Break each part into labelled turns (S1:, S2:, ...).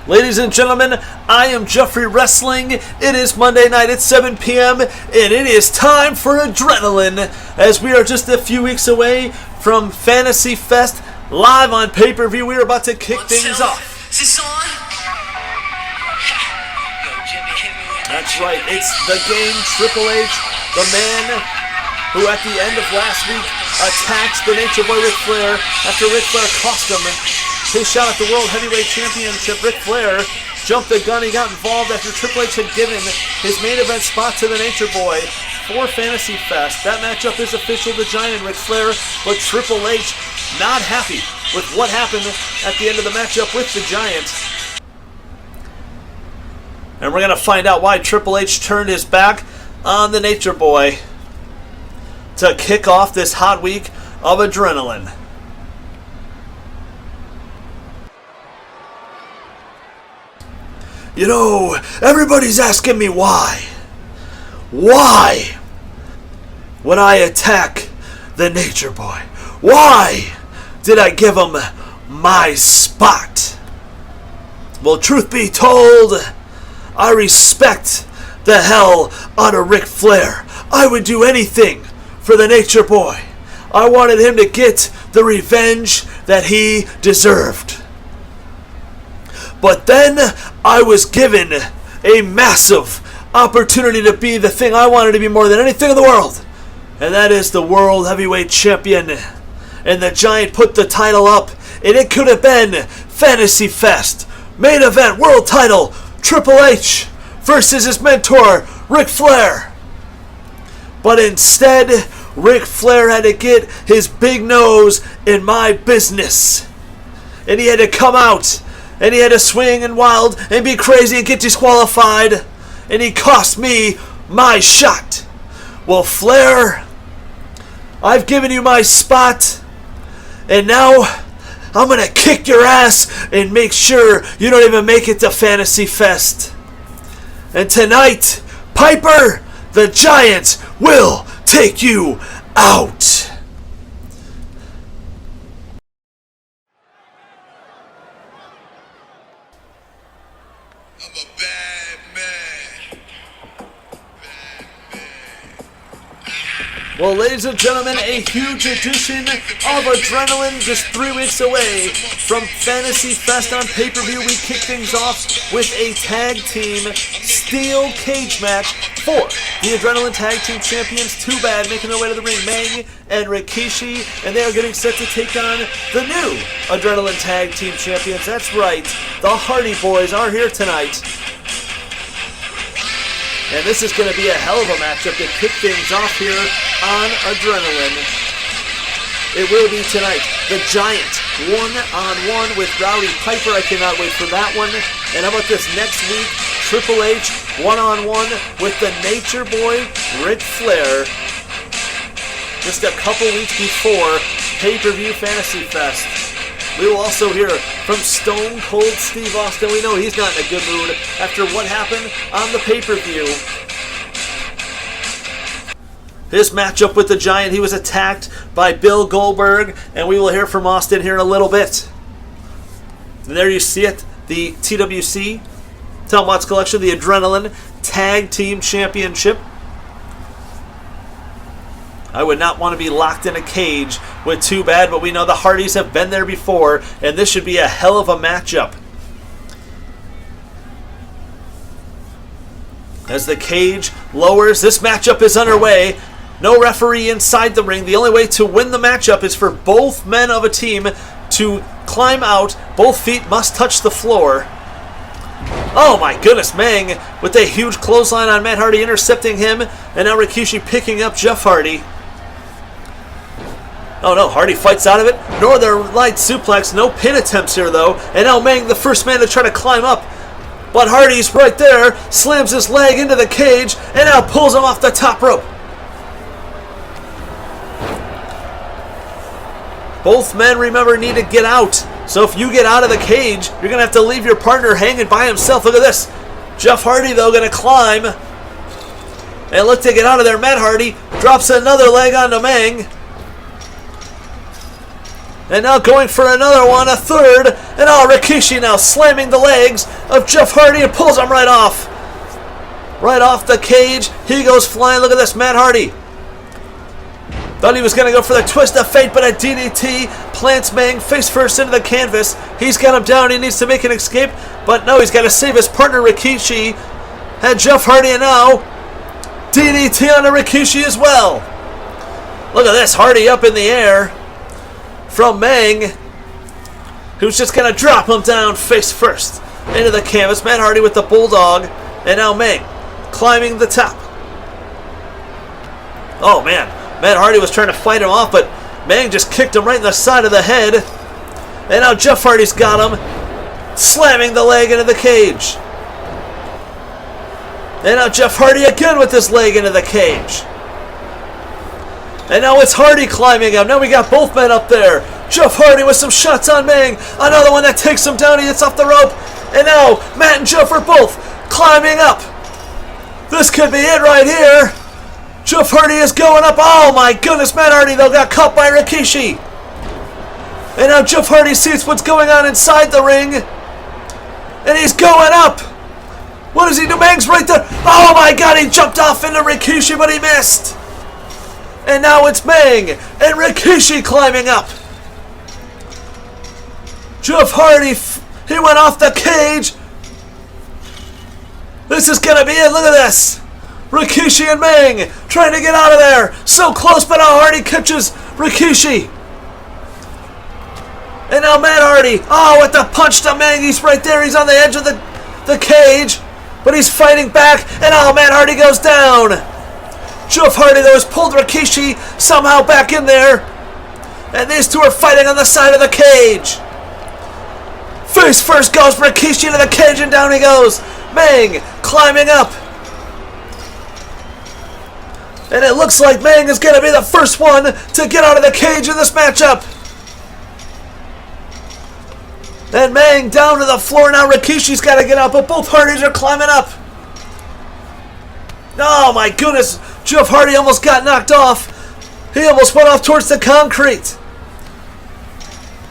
S1: Ladies and gentlemen, I am Jeffrey Wrestling. It is Monday night at 7 p.m. and it is time for Adrenaline, as we are just a few weeks away from Fantasy Fest live on pay-per-view. We are about to kick things off.
S2: Is this on?
S1: That's right, it's the game Triple H, the man who at the end of last week attacked the Nature Boy Ric Flair after Ric Flair cost him his shot at the World Heavyweight Championship. Ric Flair jumped the gun. He got involved after Triple H had given his main event spot to the Nature Boy for Fantasy Fest. That matchup is official, the Giant and Ric Flair, but Triple H not happy with what happened at the end of the matchup with the Giant. And we're going to find out why Triple H turned his back on the Nature Boy to kick off this hot week of Adrenaline. You know, everybody's asking me why. Why would I attack the Nature Boy? Why did I give him my spot? Well, truth be told, I respect the hell out of Ric Flair. I would do anything for the Nature Boy. I wanted him to get the revenge that he deserved. But then I was given a massive opportunity to be the thing I wanted to be more than anything in the world. And that is the World Heavyweight Champion. And the Giant put the title up. And it could have been Fantasy Fest. Main event, world title, Triple H versus his mentor, Ric Flair. But instead, Ric Flair had to get his big nose in my business. And he had to come out. And he had to swing and wild and be crazy and get disqualified. And he cost me my shot. Well, Flair, I've given you my spot. And now I'm going to kick your ass and make sure you don't even make it to Fantasy Fest. And tonight, Piper, the Giant, will take you out.
S2: I'm a bad man.
S1: Well, ladies and gentlemen, a huge edition of Adrenaline just 3 weeks away from Fantasy Fest on pay-per-view. We kick things off with a tag team steel cage match for the Adrenaline Tag Team Champions. Too Bad making their way to the ring, Meng and Rikishi, and they are getting set to take on the new Adrenaline Tag Team Champions. That's right, the Hardy Boys are here tonight. And this is going to be a hell of a matchup to kick things off here on Adrenaline. It will be tonight, the Giant one-on-one with Rowdy Piper. I cannot wait for that one. And how about this next week, Triple H one-on-one with the Nature Boy, Ric Flair. Just a couple weeks before pay-per-view Fantasy Fest. We will also hear from Stone Cold Steve Austin. We know he's not in a good mood after what happened on the pay-per-view. His matchup with the Giant, he was attacked by Bill Goldberg, and we will hear from Austin here in a little bit. And there you see it, the TWC, Tom Watts Collection, the Adrenaline Tag Team Championship. I would not want to be locked in a cage with Too Bad, but we know the Hardys have been there before, and this should be a hell of a matchup. As the cage lowers, this matchup is underway. No referee inside the ring. The only way to win the matchup is for both men of a team to climb out. Both feet must touch the floor. Oh my goodness, Meng with a huge clothesline on Matt Hardy, intercepting him, and now Rikishi picking up Jeff Hardy. Oh no, Hardy fights out of it. Northern Light suplex, no pin attempts here though. And now Meng, the first man to try to climb up. But Hardy's right there, slams his leg into the cage, and now pulls him off the top rope. Both men, remember, need to get out. So if you get out of the cage, you're going to have to leave your partner hanging by himself. Look at this. Jeff Hardy, though, going to climb. And look to get out of there. Matt Hardy drops another leg onto Meng. And now going for another one, a third. And Rikishi now slamming the legs of Jeff Hardy and pulls him right off. Right off the cage. He goes flying. Look at this, Matt Hardy. Thought he was going to go for the twist of fate, but a DDT plants Meng face first into the canvas. He's got him down. He needs to make an escape. But no, he's got to save his partner, Rikishi. And Jeff Hardy, and now DDT on Rikishi as well. Look at this, Hardy up in the air from Meng, who's just going to drop him down face first into the canvas. Matt Hardy with the Bulldog, and now Meng climbing the top. Oh man, Matt Hardy was trying to fight him off, but Meng just kicked him right in the side of the head. And now Jeff Hardy's got him, slamming the leg into the cage. And now Jeff Hardy again with his leg into the cage. And now it's Hardy climbing up. Now we got both men up there. Jeff Hardy with some shots on Meng. Another one that takes him down. He hits off the rope. And now Matt and Jeff are both climbing up. This could be it right here. Jeff Hardy is going up. Oh my goodness, Matt Hardy though got caught by Rikishi. And now Jeff Hardy sees what's going on inside the ring. And he's going up. What does he do? Meng's right there. Oh my god, he jumped off into Rikishi, but he missed. And now it's Meng and Rikishi climbing up. Jeff Hardy, he went off the cage. This is going to be it. Look at this. Rikishi and Meng trying to get out of there. So close, but now Hardy catches Rikishi. And now Matt Hardy. Oh, with the punch to Meng. He's right there. He's on the edge of the cage. But he's fighting back. And Matt Hardy goes down. Jeff Hardy, though, has pulled Rikishi somehow back in there. And these two are fighting on the side of the cage. Face first goes Rikishi into the cage, and down he goes. Meng climbing up. And it looks like Meng is going to be the first one to get out of the cage in this matchup. And Meng down to the floor. Now Rikishi's got to get up, but both Hardys are climbing up. Oh my goodness. Jeff Hardy almost got knocked off. He almost went off towards the concrete.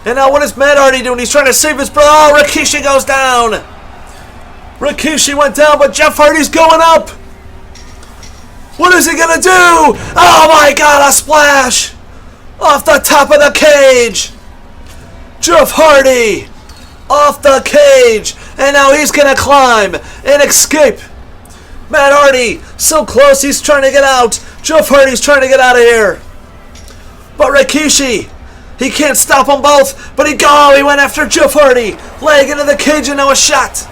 S1: And now what is Matt Hardy doing? He's trying to save his brother. Oh, Rikishi goes down. Rikishi went down, but Jeff Hardy's going up. What is he going to do? Oh my god, a splash. Off the top of the cage. Jeff Hardy off the cage. And now he's going to climb and escape. Matt Hardy, so close, he's trying to get out. Jeff Hardy's trying to get out of here. But Rikishi, he can't stop them both. But he went after Jeff Hardy. Leg into the cage and now a shot.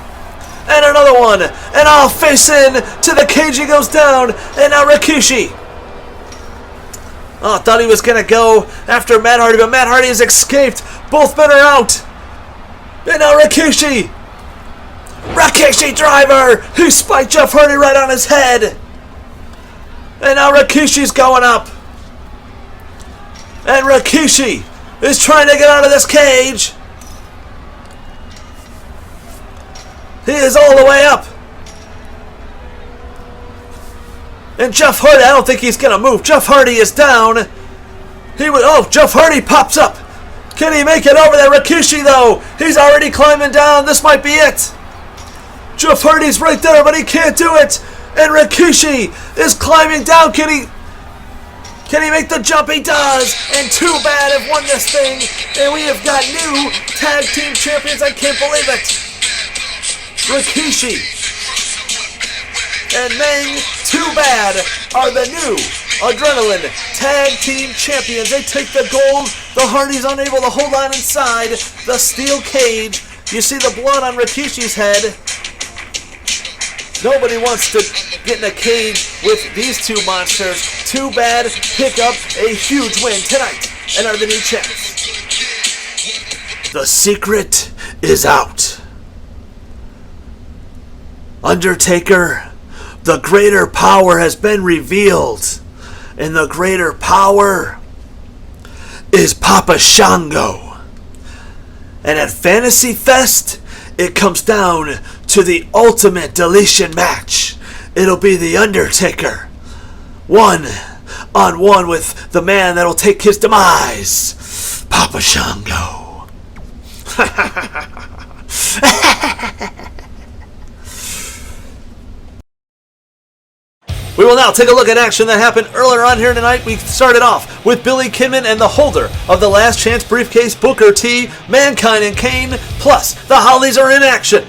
S1: And another one. And face in to the cage, he goes down. And now Rikishi. Thought he was going to go after Matt Hardy, but Matt Hardy has escaped. Both men are out. And now Rikishi. Rikishi driver! He spiked Jeff Hardy right on his head. And now Rikishi's going up. And Rikishi is trying to get out of this cage. He is all the way up. And Jeff Hardy, I don't think he's going to move. Jeff Hardy is down. Jeff Hardy pops up. Can he make it over there? Rikishi, though, he's already climbing down. This might be it. Jeff Hardy's right there, but he can't do it. And Rikishi is climbing down. Can he make the jump? He does. And Too Bad have won this thing. And we have got new tag team champions. I can't believe it. Rikishi and Meng Too Bad are the new Adrenaline Tag Team Champions. They take the gold. The Hardys unable to hold on inside the steel cage. You see the blood on Rikishi's head. Nobody wants to get in a cage with these two monsters. Too Bad pick up a huge win tonight and are the new champs. The secret is out. Undertaker, the greater power has been revealed. And the greater power is Papa Shango. And at Fantasy Fest, it comes down to the ultimate deletion match. It'll be the Undertaker, 1-on-1 with the man that'll take his demise, Papa Shango. We will now take a look at action that happened earlier on here tonight. We started off with Billy Kidman and the holder of the Last Chance briefcase, Booker T, Mankind and Kane, plus the Hollies are in action.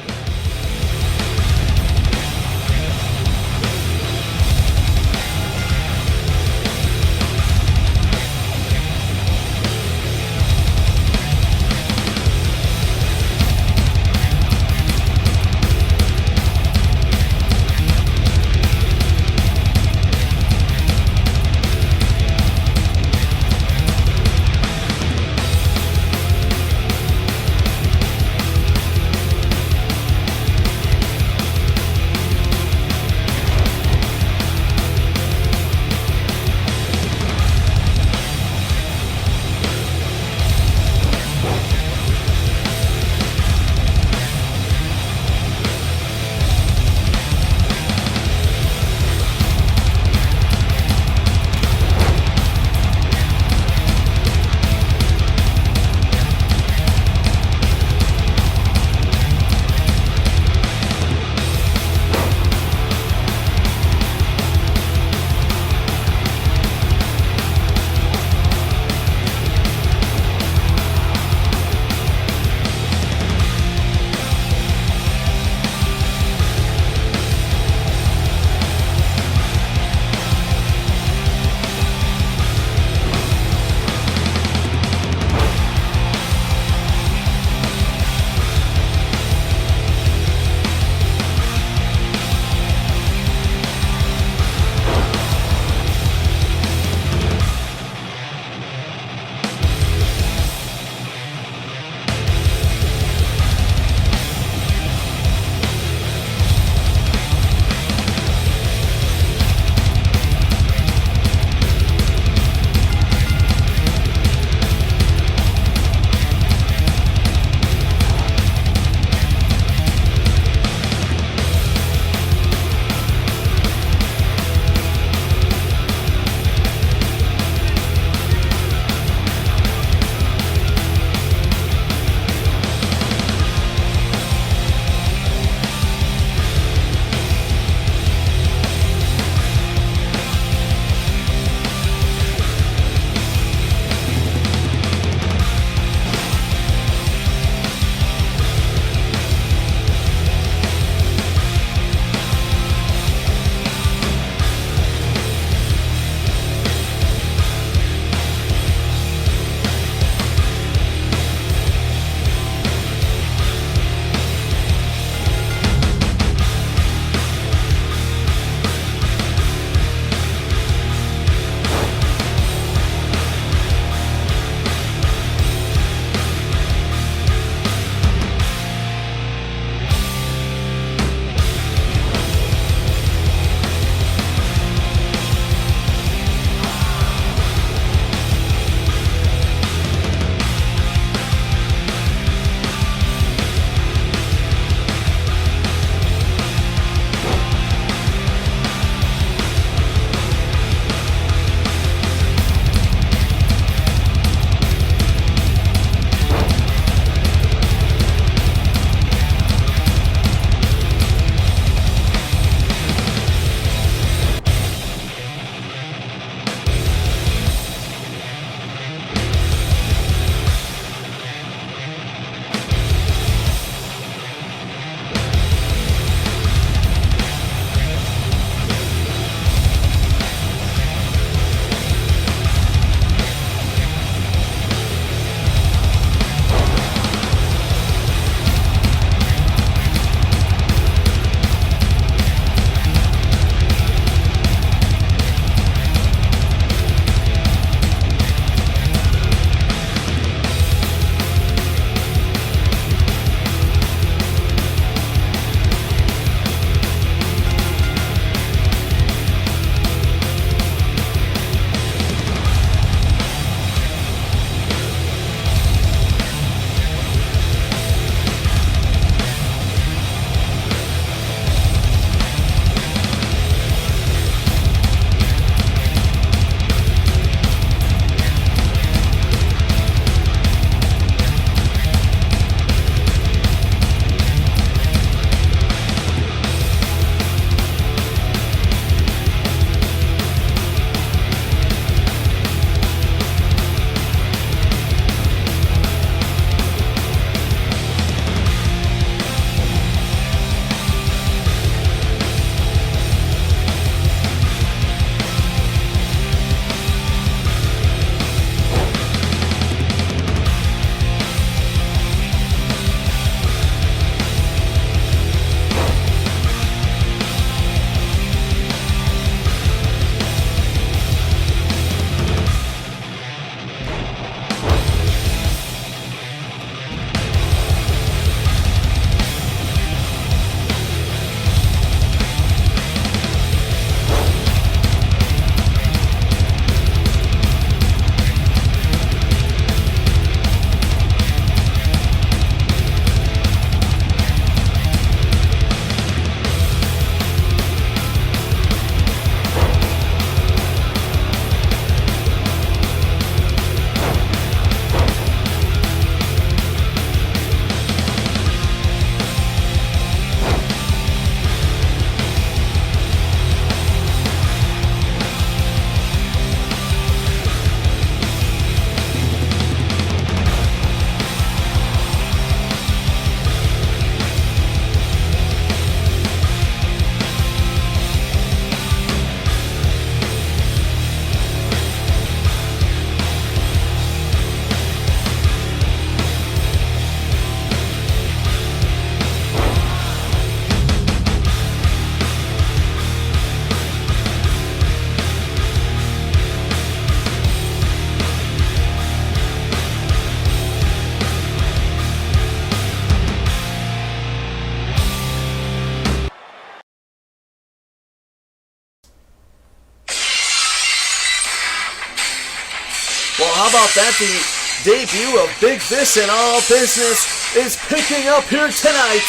S1: about that? The debut of Big Fish and All Business is picking up here tonight.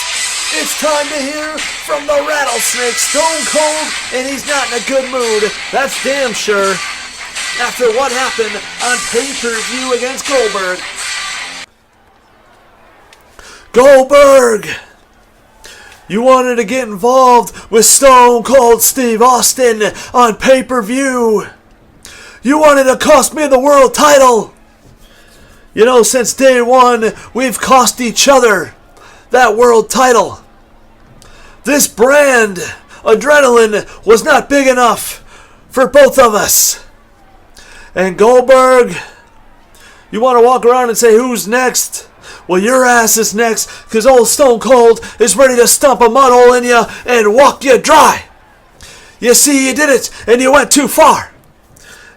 S1: It's time to hear from the Rattlesnake, Stone Cold, and he's not in a good mood. That's damn sure. After what happened on pay-per-view against Goldberg. Goldberg! You wanted to get involved with Stone Cold Steve Austin on pay-per-view. You wanted to cost me the world title. You know, since day one, we've cost each other that world title. This brand, adrenaline, was not big enough for both of us. And Goldberg, you want to walk around and say, who's next? Well, your ass is next, because old Stone Cold is ready to stomp a mud hole in you and walk you dry. You see, you did it, and you went too far.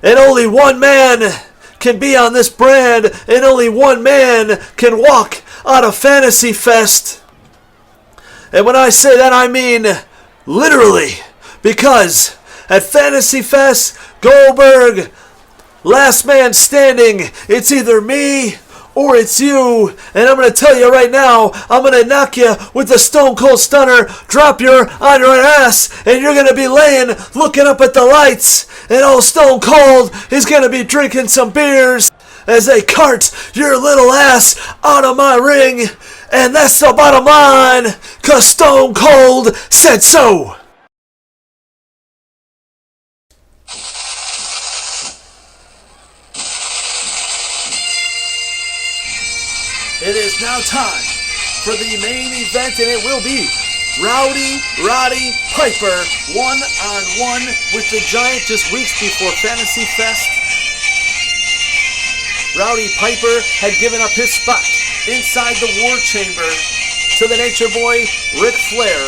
S1: And only one man can be on this brand, and only one man can walk out of Fantasy Fest. And when I say that, I mean literally, because at Fantasy Fest, Goldberg, last man standing, it's either me or it's you. And I'm going to tell you right now, I'm going to knock you with the Stone Cold Stunner, drop you on your ass, and you're going to be laying, looking up at the lights, and old Stone Cold is going to be drinking some beers as they cart your little ass out of my ring. And that's the bottom line, 'cause Stone Cold said so. It is now time for the main event, and it will be Roddy Piper one-on-one with the Giant just weeks before Fantasy Fest. Roddy Piper had given up his spot inside the War Chamber to the Nature Boy, Ric Flair.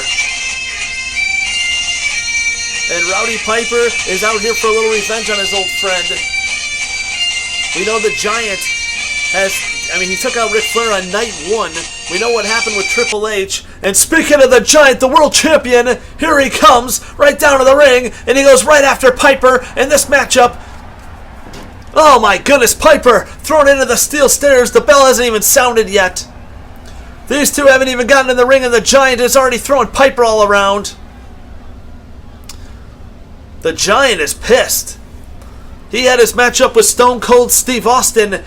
S1: And Roddy Piper is out here for a little revenge on his old friend. We know the Giant he took out Ric Flair on night one. We know what happened with Triple H. And speaking of the Giant, the world champion, here he comes, right down to the ring, and he goes right after Piper in this matchup. Oh my goodness, Piper thrown into the steel stairs. The bell hasn't even sounded yet. These two haven't even gotten in the ring, and the Giant is already throwing Piper all around. The Giant is pissed. He had his matchup with Stone Cold Steve Austin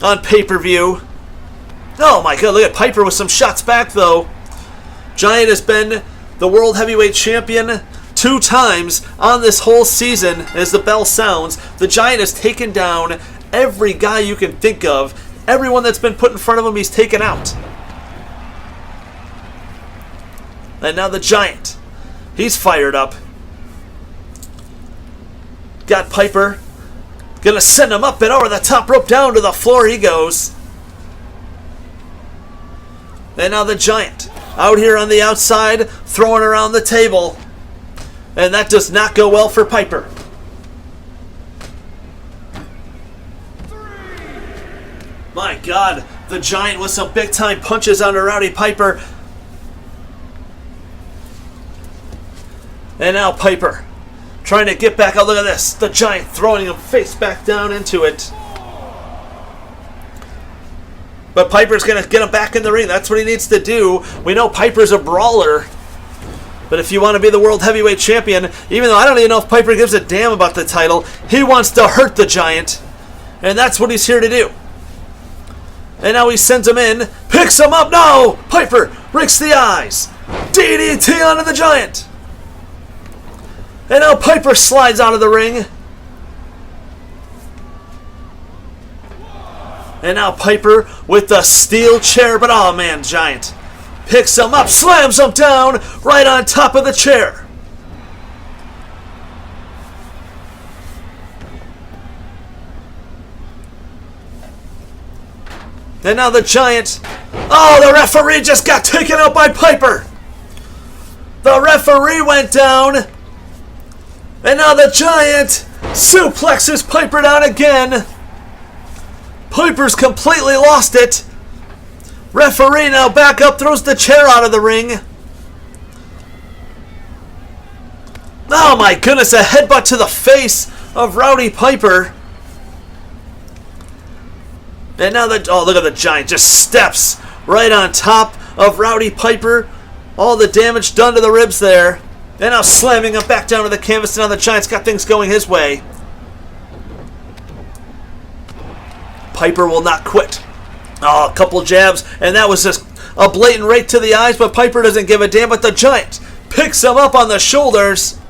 S1: on pay-per-view. Oh my god, look at Piper with some shots back though. Giant has been the World Heavyweight Champion 2 times on this whole season. As the bell sounds, the Giant has taken down every guy you can think of. Everyone that's been put in front of him, he's taken out. And now the Giant, he's fired up. Got Piper. Gonna send him up and over the top rope, down to the floor he goes. And now the Giant out here on the outside, throwing around the table. And that does not go well for Piper. My God, the Giant with some big time punches onto Roddy Piper. And now Piper trying to get back. Oh, look at this. The Giant throwing him face back down into it. But Piper's going to get him back in the ring. That's what he needs to do. We know Piper's a brawler. But if you want to be the World Heavyweight Champion, even though I don't even know if Piper gives a damn about the title, he wants to hurt the Giant. And that's what he's here to do. And now he sends him in. Picks him up. No! Piper breaks the eyes. DDT onto the Giant. And now Piper slides out of the ring. And now Piper with the steel chair. But oh man, Giant picks him up, slams him down right on top of the chair. And now the Giant. Oh, the referee just got taken out by Piper. The referee went down. And now the Giant suplexes Piper down again. Piper's completely lost it. Referee now back up, throws the chair out of the ring. Oh my goodness, a headbutt to the face of Roddy Piper. And now look at the Giant. Just steps right on top of Rowdy Piper. All the damage done to the ribs there. And now slamming him back down to the canvas. And now the Giant's got things going his way. Piper will not quit. Oh, a couple jabs. And that was just a blatant right to the eyes. But Piper doesn't give a damn. But the Giant picks him up on the shoulders.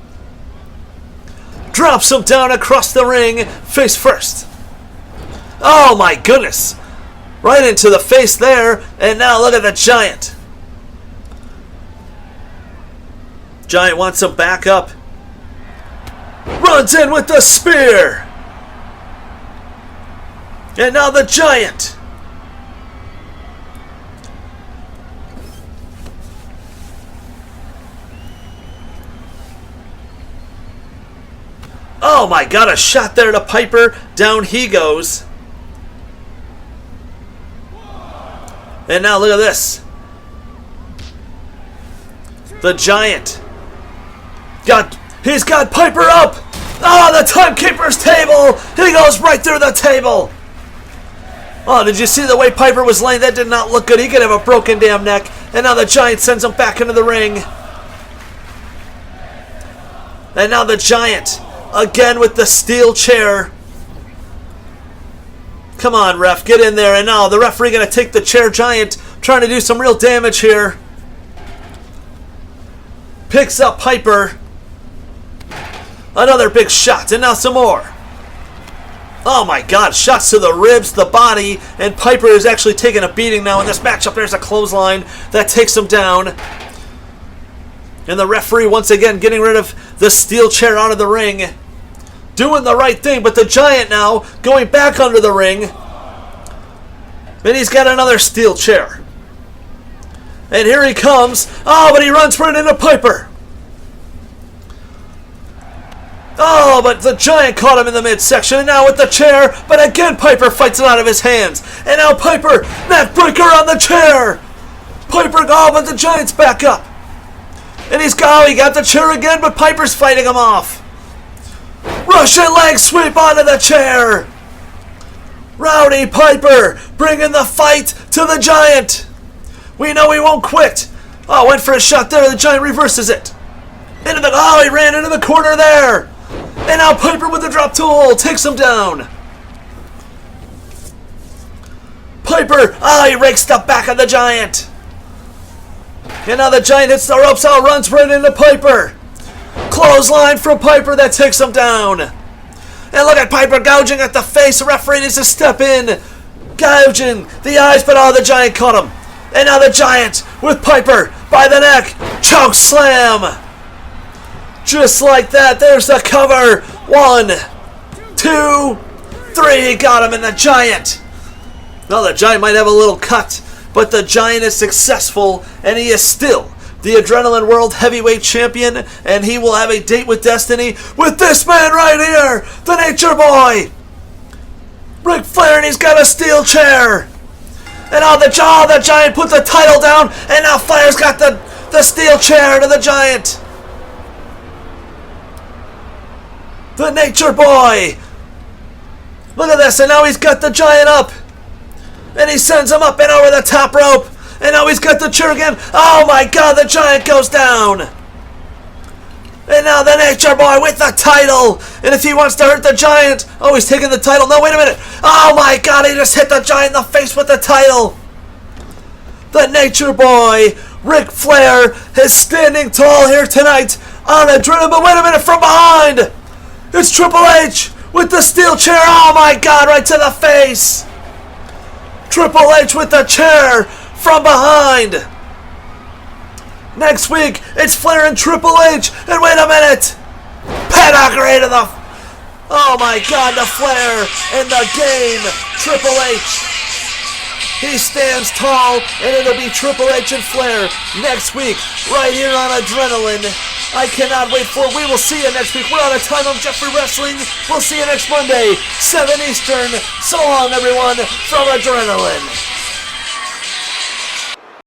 S1: Drops him down across the ring. Face first. Oh my goodness. Right into the face there. And now look at the Giant. Giant wants him back up. Runs in with the spear. And now the Giant. Oh my God, a shot there to Piper. Down he goes. And now look at this. The Giant. He's got Piper up. Oh, the timekeeper's table. He goes right through the table. Oh, did you see the way Piper was laying? That did not look good. He could have a broken damn neck. And now the Giant sends him back into the ring. And now the Giant, again with the steel chair. Come on, ref, get in there. And now the referee going to take the chair. Giant trying to do some real damage here. Picks up Piper. Another big shot, and now some more. Oh my God, shots to the ribs, the body, and Piper is actually taking a beating now in this matchup. There's a clothesline that takes him down. And the referee once again getting rid of the steel chair out of the ring. Doing the right thing, but the Giant now going back under the ring. And he's got another steel chair. And here he comes. Oh, but he runs right into Piper. Oh, but the Giant caught him in the midsection. And now with the chair. But again, Piper fights it out of his hands. And now Piper, neckbreaker on the chair. Piper, oh, but the Giant's back up. And he got the chair again, but Piper's fighting him off. Russian leg sweep onto the chair. Rowdy Piper bringing the fight to the Giant. We know he won't quit. Oh, went for a shot there. The Giant reverses it. He ran into the corner there. And now Piper with the drop to hold takes him down. Piper, he rakes the back of the Giant. And now the Giant hits the ropes, runs right into Piper. Clothesline from Piper that takes him down. And look at Piper gouging at the face. The referee needs to step in. Gouging the eyes, but the Giant caught him. And now the Giant with Piper by the neck. Choke slam. Just like that, there's the cover. 1, 2, 3. He got him, and the Giant. Well, the Giant might have a little cut, but the Giant is successful, and he is still the Adrenaline World Heavyweight Champion, and he will have a date with Destiny with this man right here, the Nature Boy, Ric Flair, and he's got a steel chair. And the Giant put the title down, and now Flair's got the steel chair to the Giant. The Nature Boy. Look at this, and now he's got the Giant up. And he sends him up and over the top rope. And now he's got the chair again. Oh my God, the Giant goes down. And now the Nature Boy with the title. And if he wants to hurt the Giant. Oh, he's taking the title. No, wait a minute. Oh my God, he just hit the Giant in the face with the title. The Nature Boy, Ric Flair, is standing tall here tonight on Adrenaline. But wait a minute, from behind. It's Triple H with the steel chair. Oh my God, right to the face. Triple H with the chair from behind. Next week, it's Flair and Triple H. And wait a minute. Pedigree to the... Oh my God, the Flair in the game. Triple H. He stands tall, and it'll be Triple H and Flair next week, right here on Adrenaline. I cannot wait for it. We will see you next week. We're out of time. I'm Jeffrey Wrestling. We'll see you next Monday, 7 Eastern. So long, everyone, from Adrenaline.